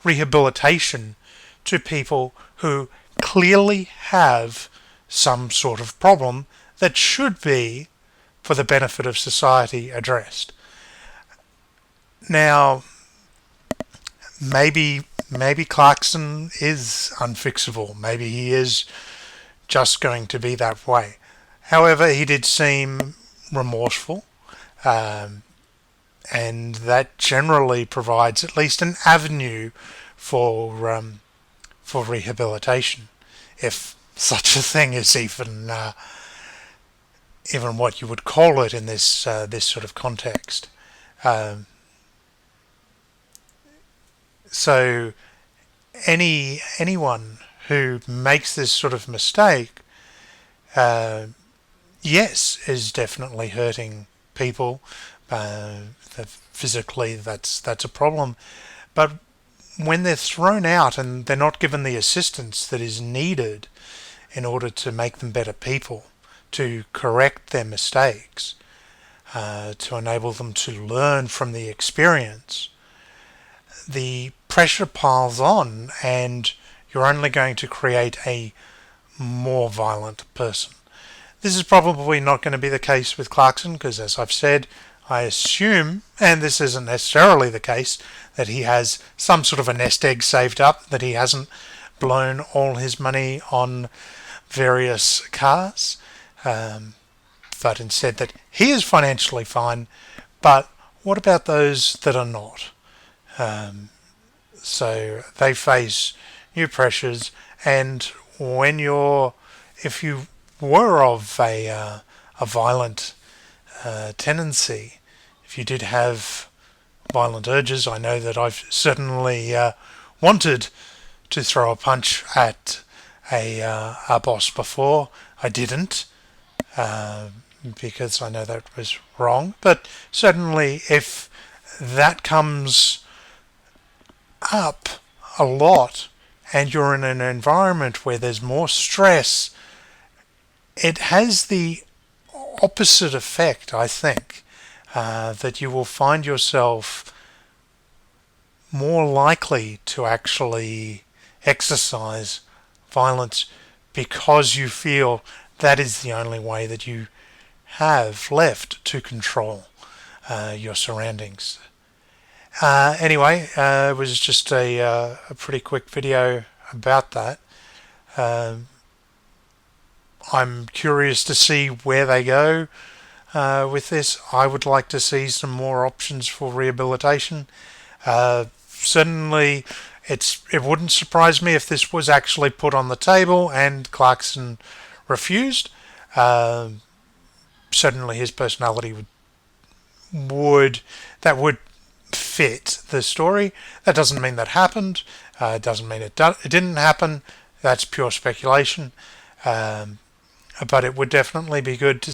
rehabilitation to people who clearly have some sort of problem that should be, for the benefit of society, addressed. Now, maybe Clarkson is unfixable. Maybe he is just going to be that way. However, he did seem remorseful, and that generally provides at least an avenue for rehabilitation, if such a thing is even what you would call it in this sort of context. So anyone who makes this sort of mistake, yes, is definitely hurting people. Physically, that's a problem. But when they're thrown out and they're not given the assistance that is needed in order to make them better people, to correct their mistakes, to enable them to learn from the experience, the pressure piles on and you're only going to create a more violent person. This is probably not going to be the case with Clarkson because, as I've said, I assume, and this isn't necessarily the case, that he has some sort of a nest egg saved up, that he hasn't blown all his money on various cars, but instead that he is financially fine. But what about those that are not? So they face new pressures, and if you were of a violent tendency, if you did have violent urges, I know that I've certainly wanted to throw a punch at a boss before. I didn't, because I know that was wrong. But certainly if that comes up a lot and you're in an environment where there's more stress, it has the opposite effect, I think, that you will find yourself more likely to actually exercise violence because you feel that is the only way that you have left to control your surroundings. Anyway, it was just a pretty quick video about that. I'm curious to see where they go with this. I would like to see some more options for rehabilitation. Certainly, it wouldn't surprise me if this was actually put on the table and Clarkson refused. Certainly, his personality would fit the story. That doesn't mean that happened. It doesn't mean it didn't happen. That's pure speculation. But it would definitely be good to